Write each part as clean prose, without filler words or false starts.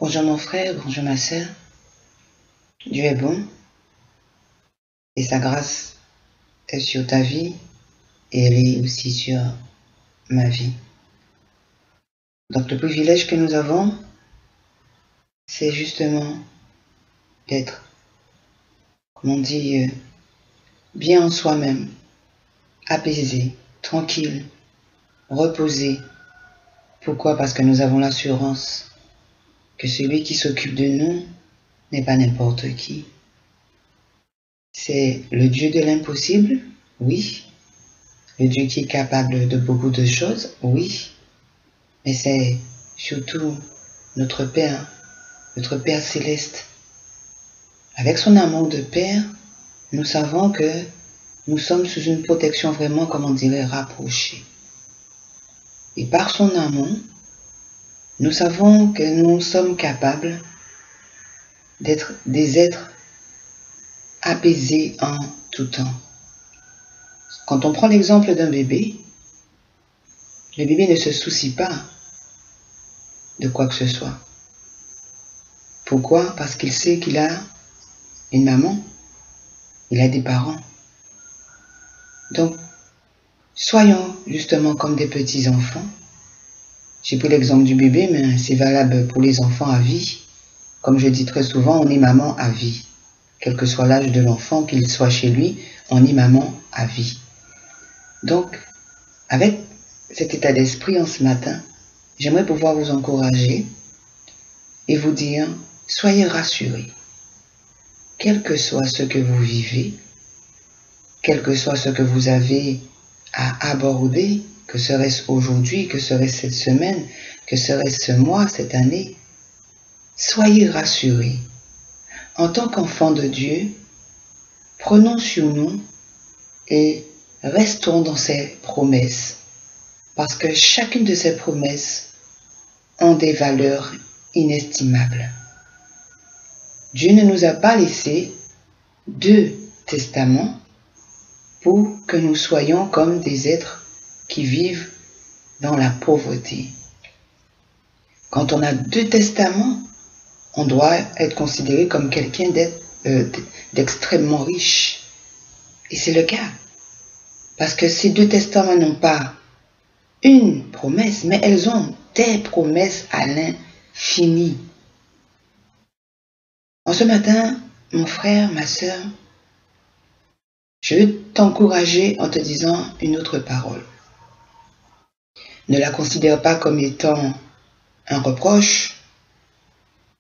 Bonjour mon frère, bonjour ma sœur. Dieu est bon et sa grâce est sur ta vie et elle est aussi sur ma vie. Donc le privilège que nous avons, c'est justement d'être, comme on dit, bien en soi-même, apaisé, tranquille, reposé. Pourquoi? Parce que nous avons l'assurance que celui qui s'occupe de nous n'est pas n'importe qui. C'est le Dieu de l'impossible, oui. Le Dieu qui est capable de beaucoup de choses, oui. Mais c'est surtout notre Père céleste. Avec son amour de Père, nous savons que nous sommes sous une protection vraiment, comme on dirait, rapprochée. Et par son amour, nous savons que nous sommes capables d'être des êtres apaisés en tout temps. Quand on prend l'exemple d'un bébé, le bébé ne se soucie pas de quoi que ce soit. Pourquoi? Parce qu'il sait qu'il a une maman, il a des parents. Donc, soyons justement comme des petits enfants. J'ai pris l'exemple du bébé, mais c'est valable pour les enfants à vie. Comme je dis très souvent, on est maman à vie. Quel que soit l'âge de l'enfant, qu'il soit chez lui, on est maman à vie. Donc, avec cet état d'esprit en ce matin, j'aimerais pouvoir vous encourager et vous dire, soyez rassurés. Quel que soit ce que vous vivez, quel que soit ce que vous avez à aborder, que serait-ce aujourd'hui, que serait-ce cette semaine, que serait-ce ce mois, cette année, soyez rassurés. En tant qu'enfants de Dieu, prenons sur nous et restons dans ses promesses, parce que chacune de ces promesses ont des valeurs inestimables. Dieu ne nous a pas laissé 2 testaments pour que nous soyons comme des êtres qui vivent dans la pauvreté. Quand on a 2 testaments, on doit être considéré comme quelqu'un d'extrêmement riche. Et c'est le cas. Parce que ces 2 testaments n'ont pas une promesse, mais elles ont des promesses à l'infini. En ce matin, mon frère, ma sœur, je veux t'encourager en te disant une autre parole. Ne la considère pas comme étant un reproche,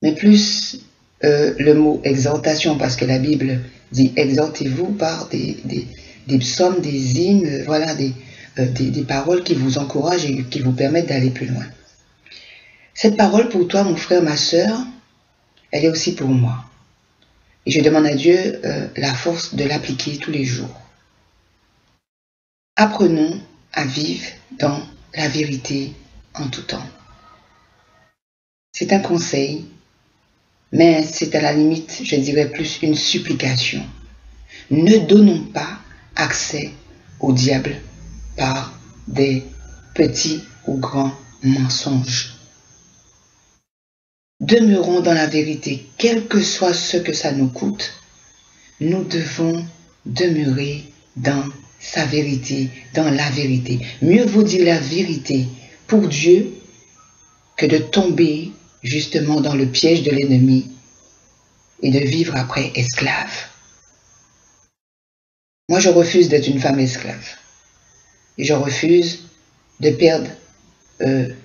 mais plus le mot exhortation, parce que la Bible dit exhortez-vous par des psaumes, des hymnes, voilà, des paroles qui vous encouragent et qui vous permettent d'aller plus loin. Cette parole pour toi, mon frère, ma sœur, elle est aussi pour moi. Et je demande à Dieu la force de l'appliquer tous les jours. Apprenons à vivre dans la vérité en tout temps. C'est un conseil, mais c'est à la limite, je dirais plus une supplication. Ne donnons pas accès au diable par des petits ou grands mensonges. Demeurons dans la vérité, quel que soit ce que ça nous coûte. Nous devons demeurer dans sa vérité, dans la vérité. Mieux vaut dire la vérité pour Dieu que de tomber justement dans le piège de l'ennemi et de vivre après esclave. Moi, je refuse d'être une femme esclave. Et je refuse de perdre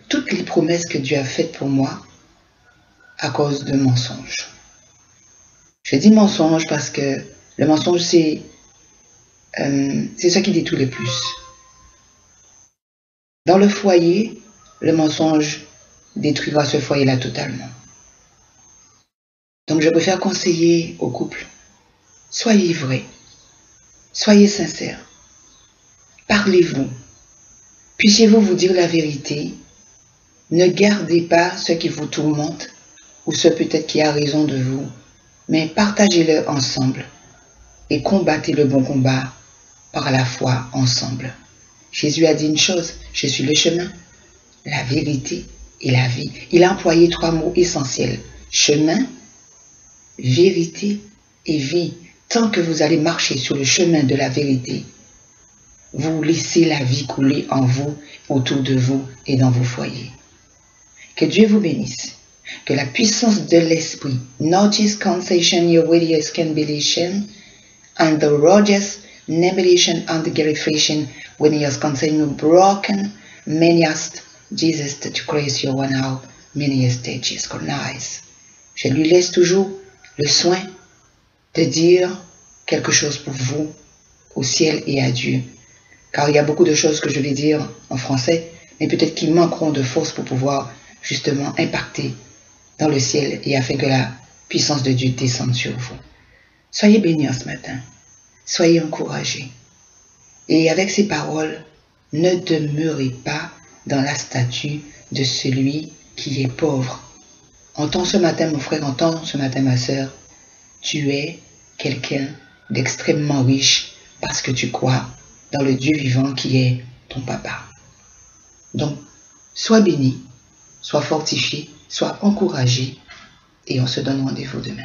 toutes les promesses que Dieu a faites pour moi à cause de mensonges. Je dis mensonge parce que le mensonge, c'est ce qui détruit le plus. Dans le foyer, le mensonge détruira ce foyer-là totalement. Donc je préfère conseiller au couple, soyez vrais, soyez sincères, parlez-vous, puissiez-vous vous dire la vérité, ne gardez pas ce qui vous tourmente ou ce peut-être qui a raison de vous, mais partagez-le ensemble et combattez le bon combat par la foi ensemble. Jésus a dit une chose, je suis le chemin, la vérité et la vie. Il a employé 3 mots essentiels. Chemin, vérité et vie. Tant que vous allez marcher sur le chemin de la vérité, vous laissez la vie couler en vous, autour de vous et dans vos foyers. Que Dieu vous bénisse. Que la puissance de l'Esprit, Notches concession your wittiest canbilation, and the Rogers nebulation and the garifation when he has contained broken manyast Jesus to grace your one out many stages nice. Je lui laisse toujours le soin de dire quelque chose pour vous au ciel et à Dieu. Car il y a beaucoup de choses que je vais dire en français, mais peut-être qu'ils manqueront de force pour pouvoir justement impacter dans le ciel et afin que la puissance de Dieu descende sur vous. Soyez bénis ce matin. Soyez encouragés. Et avec ces paroles, ne demeurez pas dans la statue de celui qui est pauvre. Entends ce matin, mon frère, entends ce matin, ma sœur, tu es quelqu'un d'extrêmement riche parce que tu crois dans le Dieu vivant qui est ton papa. Donc, sois béni, sois fortifié, sois encouragé et on se donne rendez-vous demain.